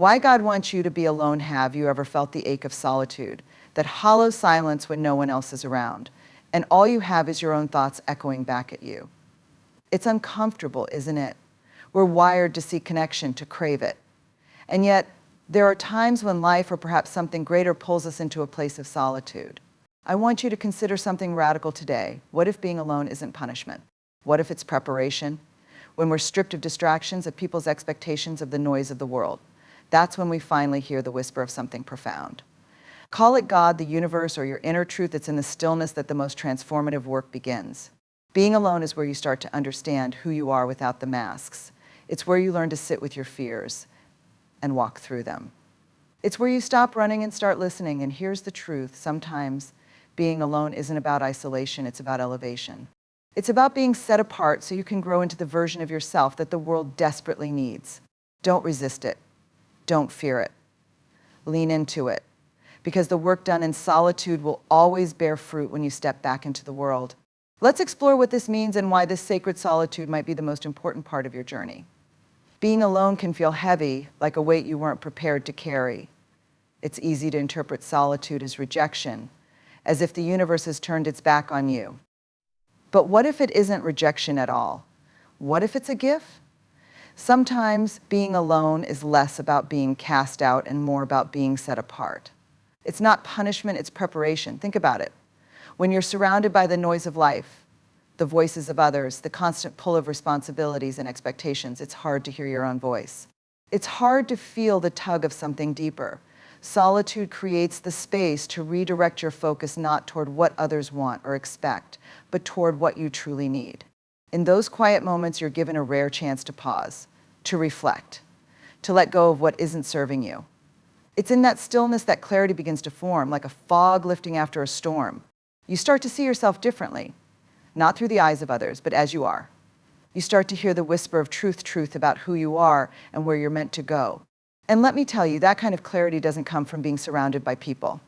Why God wants you to be alone. Have you ever felt the ache of solitude, that hollow silence when no one else is around, and all you have is your own thoughts echoing back at you? It's uncomfortable, isn't it? We're wired to seek connection, to crave it. And yet, there are times when life or perhaps something greater pulls us into a place of solitude. I want you to consider something radical today. What if being alone isn't punishment? What if it's preparation? When we're stripped of distractions, of people's expectations, of the noise of the world, that's when we finally hear the whisper of something profound. Call it God, the universe, or your inner truth. It's in the stillness that the most transformative work begins. Being alone is where you start to understand who you are without the masks. It's where you learn to sit with your fears and walk through them. It's where you stop running and start listening. And here's the truth. Sometimes being alone isn't about isolation, it's about elevation. It's about being set apart so you can grow into the version of yourself that the world desperately needs. Don't resist it. Don't fear it. Lean into it. Because the work done in solitude will always bear fruit when you step back into the world. Let's explore what this means and why this sacred solitude might be the most important part of your journey. Being alone can feel heavy, like a weight you weren't prepared to carry. It's easy to interpret solitude as rejection, as if the universe has turned its back on you. But what if it isn't rejection at all? What if it's a gift? Sometimes being alone is less about being cast out and more about being set apart. It's not punishment, it's preparation. Think about it. When you're surrounded by the noise of life, the voices of others, the constant pull of responsibilities and expectations, it's hard to hear your own voice. It's hard to feel the tug of something deeper. Solitude creates the space to redirect your focus not toward what others want or expect, but toward what you truly need. In those quiet moments, you're given a rare chance to pause, to reflect, to let go of what isn't serving you. It's in that stillness that clarity begins to form, like a fog lifting after a storm. You start to see yourself differently, not through the eyes of others, but as you are. You start to hear the whisper of truth about who you are and where you're meant to go. And let me tell you, that kind of clarity doesn't come from being surrounded by people.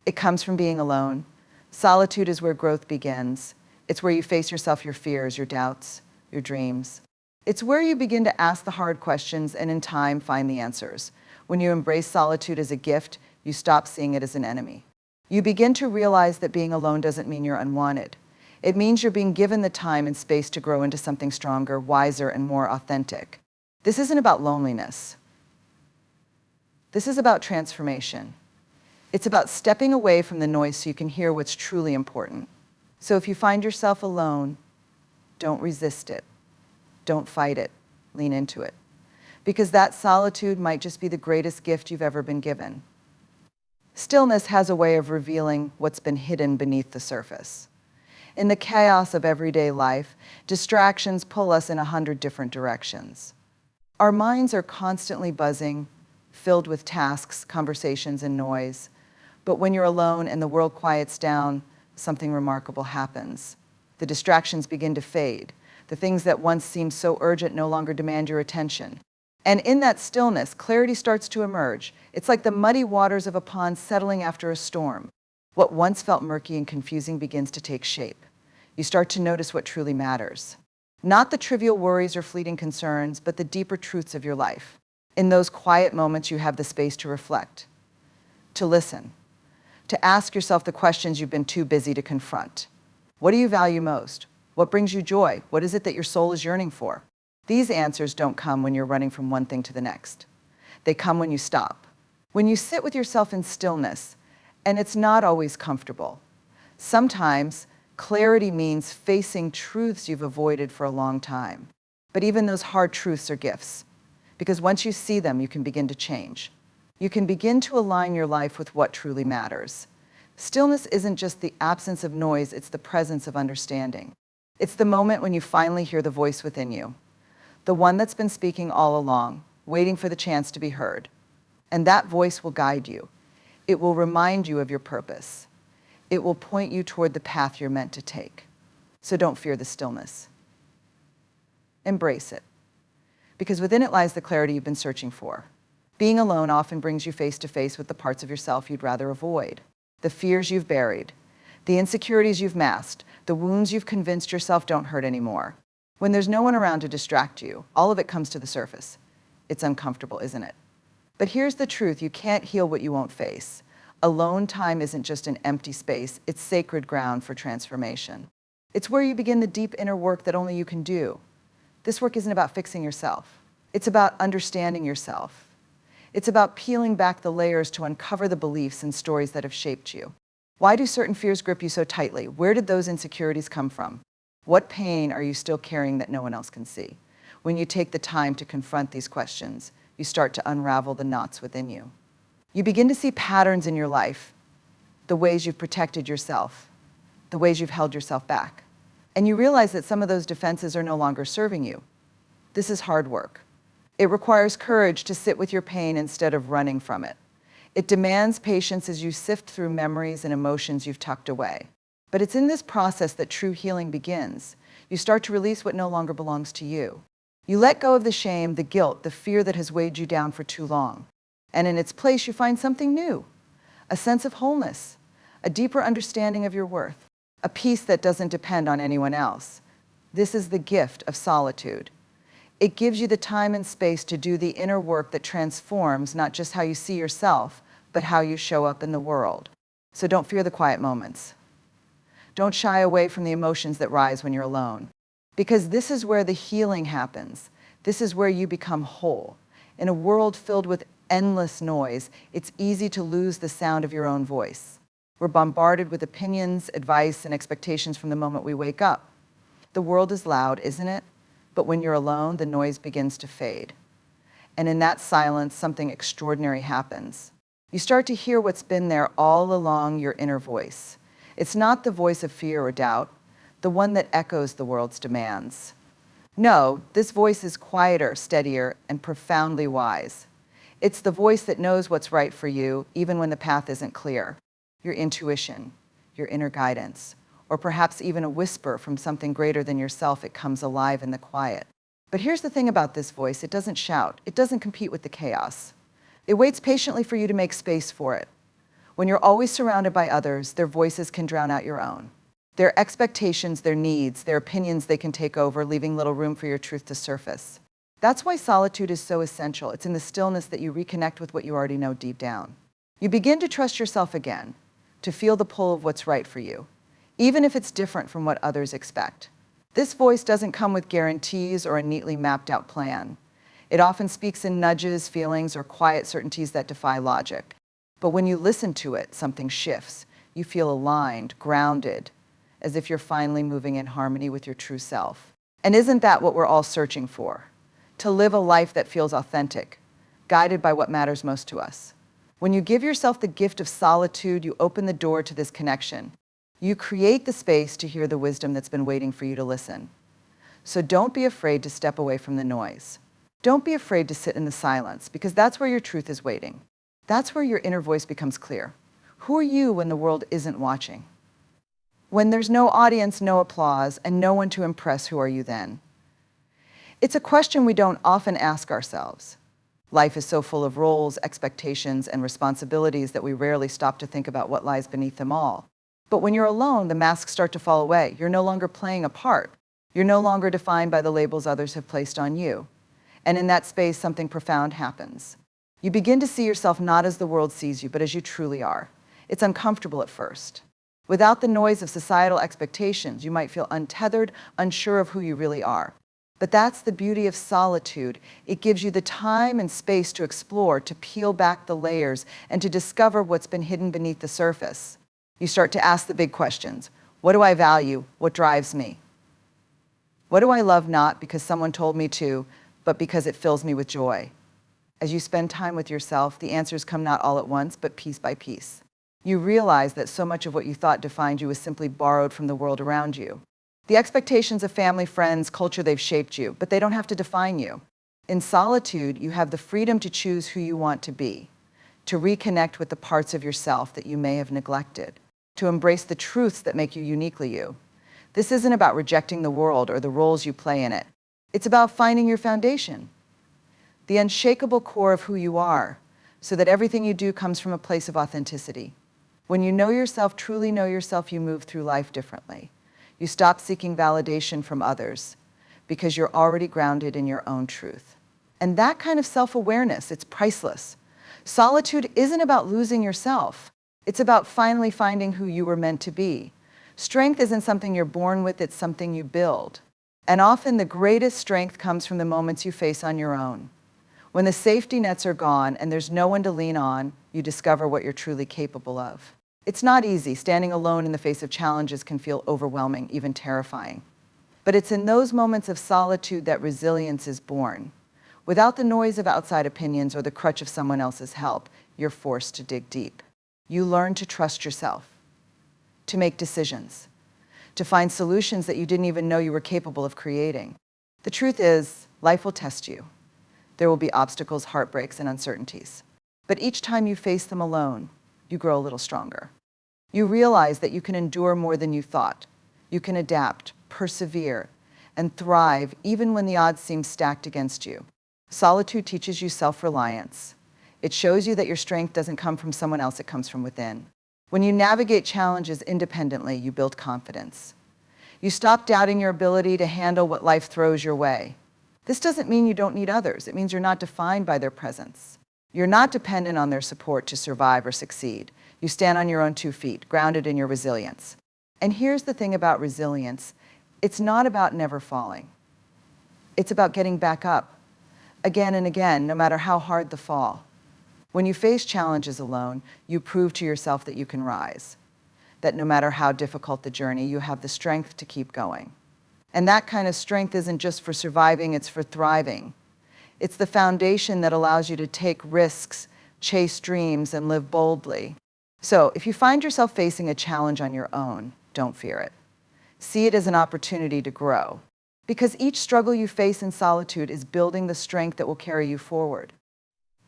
It comes from being alone. Solitude is where growth begins. It's where you face yourself, your fears, your doubts, your dreams. It's where you begin to ask the hard questions and in time find the answers. When you embrace solitude as a gift, you stop seeing it as an enemy. You begin to realize that being alone doesn't mean you're unwanted. It means you're being given the time and space to grow into something stronger, wiser, and more authentic. This isn't about loneliness. This is about transformation. It's about stepping away from the noise so you can hear what's truly important. So if you find yourself alone, don't resist it. Don't fight it. Lean into it. Because that solitude might just be the greatest gift you've ever been given. Stillness has a way of revealing what's been hidden beneath the surface. In the chaos of everyday life, distractions pull us in 100 different directions. Our minds are constantly buzzing, filled with tasks, conversations, and noise. But when you're alone and the world quiets down, something remarkable happens. The distractions begin to fade. The things that once seemed so urgent no longer demand your attention. And in that stillness, clarity starts to emerge. It's like the muddy waters of a pond settling after a storm. What once felt murky and confusing begins to take shape. You start to notice what truly matters. Not the trivial worries or fleeting concerns, but the deeper truths of your life. In those quiet moments, you have the space to reflect, to listen, to ask yourself the questions you've been too busy to confront. What do you value most? What brings you joy? What is it that your soul is yearning for? These answers don't come when you're running from one thing to the next. They come when you stop. When you sit with yourself in stillness, and it's not always comfortable. Sometimes clarity means facing truths you've avoided for a long time. But even those hard truths are gifts. Because once you see them, you can begin to change. You can begin to align your life with what truly matters. Stillness isn't just the absence of noise, it's the presence of understanding. It's the moment when you finally hear the voice within you, the one that's been speaking all along, waiting for the chance to be heard. And that voice will guide you. It will remind you of your purpose. It will point you toward the path you're meant to take. So don't fear the stillness. Embrace it. Because within it lies the clarity you've been searching for. Being alone often brings you face to face with the parts of yourself you'd rather avoid, the fears you've buried, the insecurities you've masked, the wounds you've convinced yourself don't hurt anymore. When there's no one around to distract you, all of it comes to the surface. It's uncomfortable, isn't it? But here's the truth, you can't heal what you won't face. Alone time isn't just an empty space, it's sacred ground for transformation. It's where you begin the deep inner work that only you can do. This work isn't about fixing yourself. It's about understanding yourself. It's about peeling back the layers to uncover the beliefs and stories that have shaped you. Why do certain fears grip you so tightly? Where did those insecurities come from? What pain are you still carrying that no one else can see? When you take the time to confront these questions, you start to unravel the knots within you. You begin to see patterns in your life, the ways you've protected yourself, the ways you've held yourself back. And you realize that some of those defenses are no longer serving you. This is hard work. It requires courage to sit with your pain instead of running from it. It demands patience as you sift through memories and emotions you've tucked away. But it's in this process that true healing begins. You start to release what no longer belongs to you. You let go of the shame, the guilt, the fear that has weighed you down for too long. And in its place, you find something new, a sense of wholeness, a deeper understanding of your worth, a peace that doesn't depend on anyone else. This is the gift of solitude. It gives you the time and space to do the inner work that transforms not just how you see yourself, but how you show up in the world. So don't fear the quiet moments. Don't shy away from the emotions that rise when you're alone. Because this is where the healing happens. This is where you become whole. In a world filled with endless noise, it's easy to lose the sound of your own voice. We're bombarded with opinions, advice, and expectations from the moment we wake up. The world is loud, isn't it? But when you're alone, the noise begins to fade. And in that silence, something extraordinary happens. You start to hear what's been there all along your inner voice. It's not the voice of fear or doubt, the one that echoes the world's demands. No, this voice is quieter, steadier, and profoundly wise. It's the voice that knows what's right for you, even when the path isn't clear. Your intuition, your inner guidance, or perhaps even a whisper from something greater than yourself. It comes alive in the quiet. But here's the thing about this voice, it doesn't shout, it doesn't compete with the chaos. It waits patiently for you to make space for it. When you're always surrounded by others, their voices can drown out your own. Their expectations, their needs, their opinions they can take over, leaving little room for your truth to surface. That's why solitude is so essential. It's in the stillness that you reconnect with what you already know deep down. You begin to trust yourself again, to feel the pull of what's right for you, even if it's different from what others expect. This voice doesn't come with guarantees or a neatly mapped out plan. It often speaks in nudges, feelings, or quiet certainties that defy logic. But when you listen to it, something shifts. You feel aligned, grounded, as if you're finally moving in harmony with your true self. And isn't that what we're all searching for? To live a life that feels authentic, guided by what matters most to us. When you give yourself the gift of solitude, you open the door to this connection. You create the space to hear the wisdom that's been waiting for you to listen. So don't be afraid to step away from the noise. Don't be afraid to sit in the silence, because that's where your truth is waiting. That's where your inner voice becomes clear. Who are you when the world isn't watching? When there's no audience, no applause, and no one to impress, who are you then? It's a question we don't often ask ourselves. Life is so full of roles, expectations, and responsibilities that we rarely stop to think about what lies beneath them all. But when you're alone, the masks start to fall away. You're no longer playing a part. You're no longer defined by the labels others have placed on you. And in that space, something profound happens. You begin to see yourself not as the world sees you, but as you truly are. It's uncomfortable at first. Without the noise of societal expectations, you might feel untethered, unsure of who you really are. But that's the beauty of solitude. It gives you the time and space to explore, to peel back the layers, and to discover what's been hidden beneath the surface. You start to ask the big questions. What do I value? What drives me? What do I love not because someone told me to, but because it fills me with joy? As you spend time with yourself, the answers come not all at once, but piece by piece. You realize that so much of what you thought defined you was simply borrowed from the world around you. The expectations of family, friends, culture, they've shaped you, but they don't have to define you. In solitude, you have the freedom to choose who you want to be, to reconnect with the parts of yourself that you may have neglected, to embrace the truths that make you uniquely you. This isn't about rejecting the world or the roles you play in it. It's about finding your foundation, the unshakable core of who you are, so that everything you do comes from a place of authenticity. When you know yourself, truly know yourself, you move through life differently. You stop seeking validation from others because you're already grounded in your own truth. And that kind of self-awareness, it's priceless. Solitude isn't about losing yourself. It's about finally finding who you were meant to be. Strength isn't something you're born with, it's something you build. And often the greatest strength comes from the moments you face on your own. When the safety nets are gone and there's no one to lean on, you discover what you're truly capable of. It's not easy. Standing alone in the face of challenges can feel overwhelming, even terrifying. But it's in those moments of solitude that resilience is born. Without the noise of outside opinions or the crutch of someone else's help, you're forced to dig deep. You learn to trust yourself, to make decisions, to find solutions that you didn't even know you were capable of creating. The truth is, life will test you. There will be obstacles, heartbreaks, and uncertainties. But each time you face them alone, you grow a little stronger. You realize that you can endure more than you thought. You can adapt, persevere, and thrive even when the odds seem stacked against you. Solitude teaches you self-reliance. It shows you that your strength doesn't come from someone else, it comes from within. When you navigate challenges independently, you build confidence. You stop doubting your ability to handle what life throws your way. This doesn't mean you don't need others. It means you're not defined by their presence. You're not dependent on their support to survive or succeed. You stand on your own 2 feet, grounded in your resilience. And here's the thing about resilience. It's not about never falling. It's about getting back up, again and again, no matter how hard the fall. When you face challenges alone, you prove to yourself that you can rise, that no matter how difficult the journey, you have the strength to keep going. And that kind of strength isn't just for surviving, it's for thriving. It's the foundation that allows you to take risks, chase dreams, and live boldly. So if you find yourself facing a challenge on your own, don't fear it. See it as an opportunity to grow. Because each struggle you face in solitude is building the strength that will carry you forward.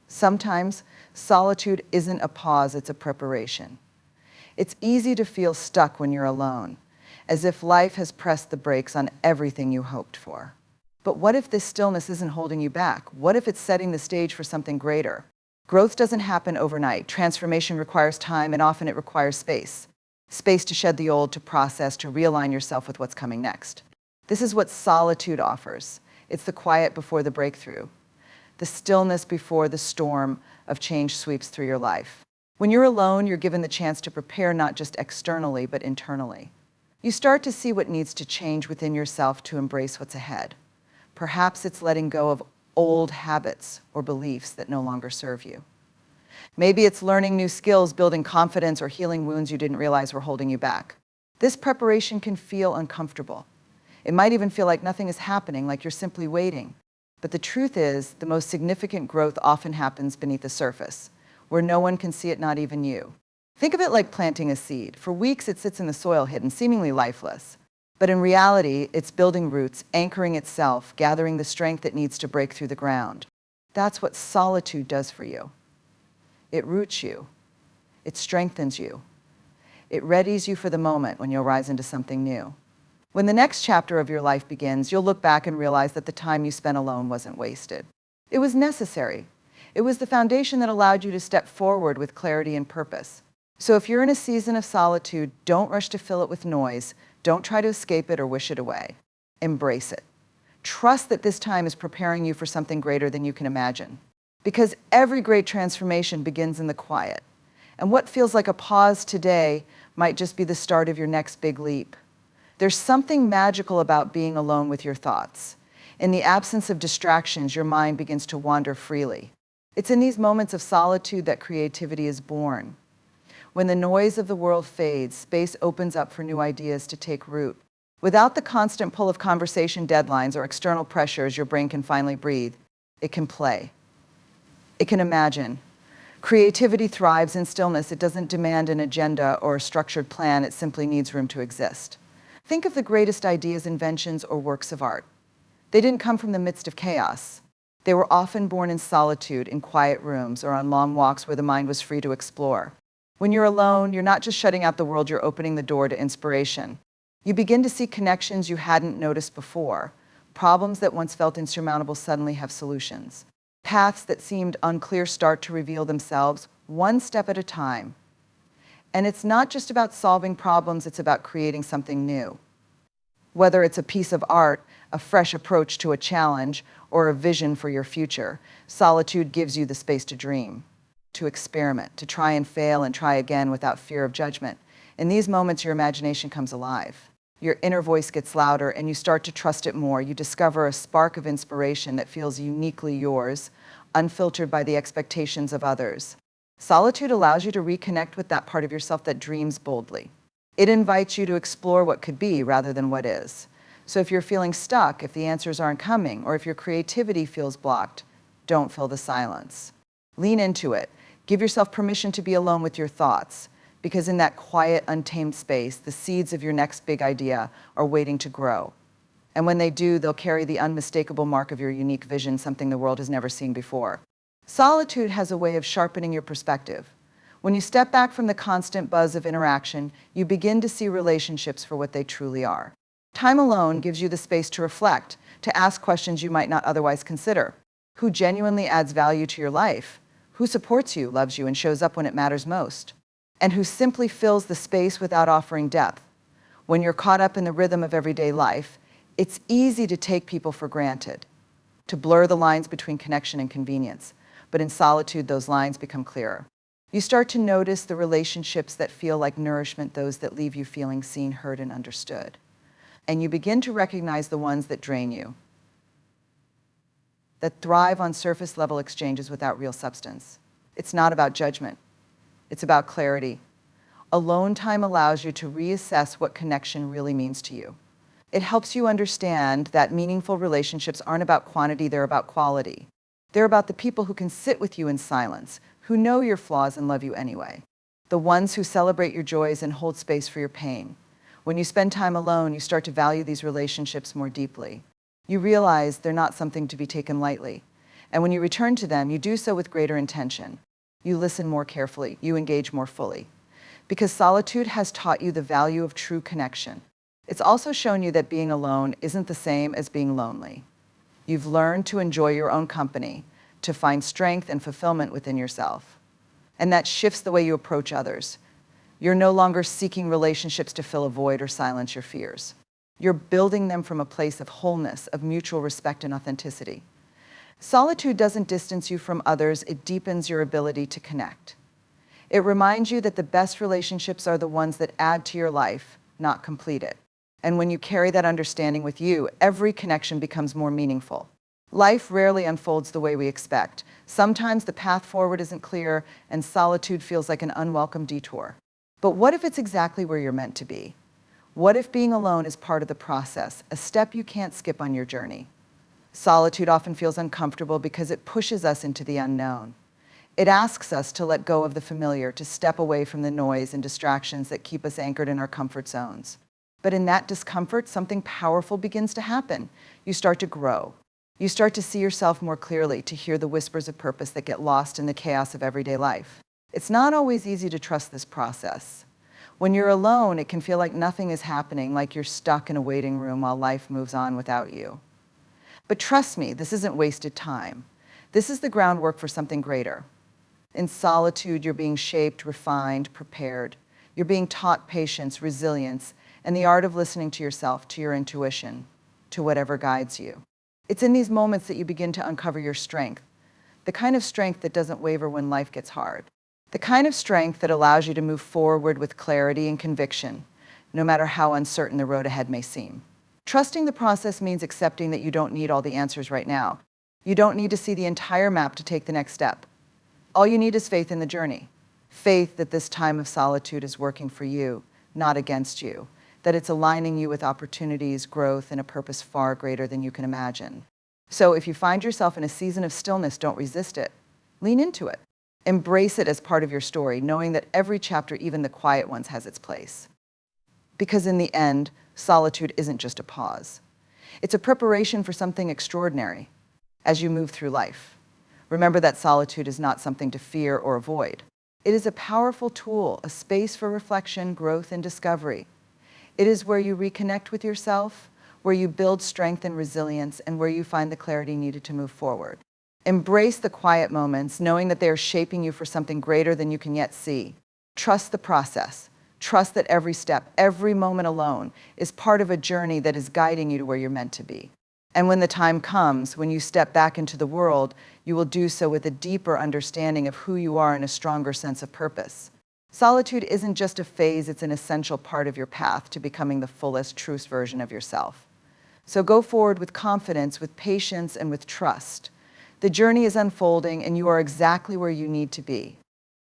Sometimes solitude isn't a pause, it's a preparation. It's easy to feel stuck when you're alone, as if life has pressed the brakes on everything you hoped for. But what if this stillness isn't holding you back? What if it's setting the stage for something greater? Growth doesn't happen overnight. Transformation requires time, and often it requires space. Space to shed the old, to process, to realign yourself with what's coming next. This is what solitude offers. It's the quiet before the breakthrough, the stillness before the storm of change sweeps through your life. When you're alone, you're given the chance to prepare not just externally, but internally. You start to see what needs to change within yourself to embrace what's ahead. Perhaps it's letting go of old habits or beliefs that no longer serve you. Maybe it's learning new skills, building confidence, or healing wounds you didn't realize were holding you back. This preparation can feel uncomfortable. It might even feel like nothing is happening, like you're simply waiting. But the truth is, the most significant growth often happens beneath the surface, where no one can see it, not even you. Think of it like planting a seed. For weeks, it sits in the soil, hidden, seemingly lifeless. But in reality, it's building roots, anchoring itself, gathering the strength it needs to break through the ground. That's what solitude does for you. It roots you. It strengthens you. It readies you for the moment when you'll rise into something new. When the next chapter of your life begins, you'll look back and realize that the time you spent alone wasn't wasted. It was necessary. It was the foundation that allowed you to step forward with clarity and purpose. So if you're in a season of solitude, don't rush to fill it with noise. Don't try to escape it or wish it away. Embrace it. Trust that this time is preparing you for something greater than you can imagine. Because every great transformation begins in the quiet. And what feels like a pause today might just be the start of your next big leap. There's something magical about being alone with your thoughts. In the absence of distractions, your mind begins to wander freely. It's in these moments of solitude that creativity is born. When the noise of the world fades, space opens up for new ideas to take root. Without the constant pull of conversation deadlines or external pressures, your brain can finally breathe. It can play. It can imagine. Creativity thrives in stillness. It doesn't demand an agenda or a structured plan. It simply needs room to exist. Think of the greatest ideas, inventions, or works of art. They didn't come from the midst of chaos. They were often born in solitude, in quiet rooms, or on long walks where the mind was free to explore. When you're alone, you're not just shutting out the world, you're opening the door to inspiration. You begin to see connections you hadn't noticed before. Problems that once felt insurmountable suddenly have solutions. Paths that seemed unclear start to reveal themselves, one step at a time. And it's not just about solving problems, it's about creating something new. Whether it's a piece of art, a fresh approach to a challenge, or a vision for your future, solitude gives you the space to dream. to experiment, to try and fail and try again without fear of judgment. In these moments, your imagination comes alive. Your inner voice gets louder and you start to trust it more. You discover a spark of inspiration that feels uniquely yours, unfiltered by the expectations of others. Solitude allows you to reconnect with that part of yourself that dreams boldly. It invites you to explore what could be rather than what is. So if you're feeling stuck, if the answers aren't coming, or if your creativity feels blocked, don't fill the silence. Lean into it. Give yourself permission to be alone with your thoughts, because in that quiet, untamed space, the seeds of your next big idea are waiting to grow. And when they do, they'll carry the unmistakable mark of your unique vision, something the world has never seen before. Solitude has a way of sharpening your perspective. When you step back from the constant buzz of interaction, you begin to see relationships for what they truly are. Time alone gives you the space to reflect, to ask questions you might not otherwise consider. Who genuinely adds value to your life? Who supports you, loves you, and shows up when it matters most? And who simply fills the space without offering depth? When you're caught up in the rhythm of everyday life, it's easy to take people for granted, to blur the lines between connection and convenience. But in solitude, those lines become clearer. You start to notice the relationships that feel like nourishment, those that leave you feeling seen, heard, and understood. And you begin to recognize the ones that drain you, that thrive on surface-level exchanges without real substance. It's not about judgment. It's about clarity. Alone time allows you to reassess what connection really means to you. It helps you understand that meaningful relationships aren't about quantity, they're about quality. They're about the people who can sit with you in silence, who know your flaws and love you anyway. The ones who celebrate your joys and hold space for your pain. When you spend time alone, you start to value these relationships more deeply. You realize they're not something to be taken lightly. And when you return to them, you do so with greater intention. You listen more carefully, you engage more fully. Because solitude has taught you the value of true connection. It's also shown you that being alone isn't the same as being lonely. You've learned to enjoy your own company, to find strength and fulfillment within yourself. And that shifts the way you approach others. You're no longer seeking relationships to fill a void or silence your fears. You're building them from a place of wholeness, of mutual respect and authenticity. Solitude doesn't distance you from others, it deepens your ability to connect. It reminds you that the best relationships are the ones that add to your life, not complete it. And when you carry that understanding with you, every connection becomes more meaningful. Life rarely unfolds the way we expect. Sometimes the path forward isn't clear, and solitude feels like an unwelcome detour. But what if it's exactly where you're meant to be? What if being alone is part of the process, a step you can't skip on your journey? Solitude often feels uncomfortable because it pushes us into the unknown. It asks us to let go of the familiar, to step away from the noise and distractions that keep us anchored in our comfort zones. But in that discomfort, something powerful begins to happen. You start to grow. You start to see yourself more clearly, to hear the whispers of purpose that get lost in the chaos of everyday life. It's not always easy to trust this process. When you're alone, it can feel like nothing is happening, like you're stuck in a waiting room while life moves on without you. But trust me, this isn't wasted time. This is the groundwork for something greater. In solitude, you're being shaped, refined, prepared. You're being taught patience, resilience, and the art of listening to yourself, to your intuition, to whatever guides you. It's in these moments that you begin to uncover your strength, the kind of strength that doesn't waver when life gets hard, the kind of strength that allows you to move forward with clarity and conviction, no matter how uncertain the road ahead may seem. Trusting the process means accepting that you don't need all the answers right now. You don't need to see the entire map to take the next step. All you need is faith in the journey. Faith that this time of solitude is working for you, not against you. That it's aligning you with opportunities, growth, and a purpose far greater than you can imagine. So if you find yourself in a season of stillness, don't resist it. Lean into it. Embrace it as part of your story, knowing that every chapter, even the quiet ones, has its place. Because in the end, solitude isn't just a pause. It's a preparation for something extraordinary as you move through life. Remember that solitude is not something to fear or avoid. It is a powerful tool, a space for reflection, growth, and discovery. It is where you reconnect with yourself, where you build strength and resilience, and where you find the clarity needed to move forward. Embrace the quiet moments, knowing that they are shaping you for something greater than you can yet see. Trust the process. Trust that every step, every moment alone, is part of a journey that is guiding you to where you're meant to be. And when the time comes, when you step back into the world, you will do so with a deeper understanding of who you are and a stronger sense of purpose. Solitude isn't just a phase, it's an essential part of your path to becoming the fullest, truest version of yourself. So go forward with confidence, with patience, and with trust. The journey is unfolding, and you are exactly where you need to be.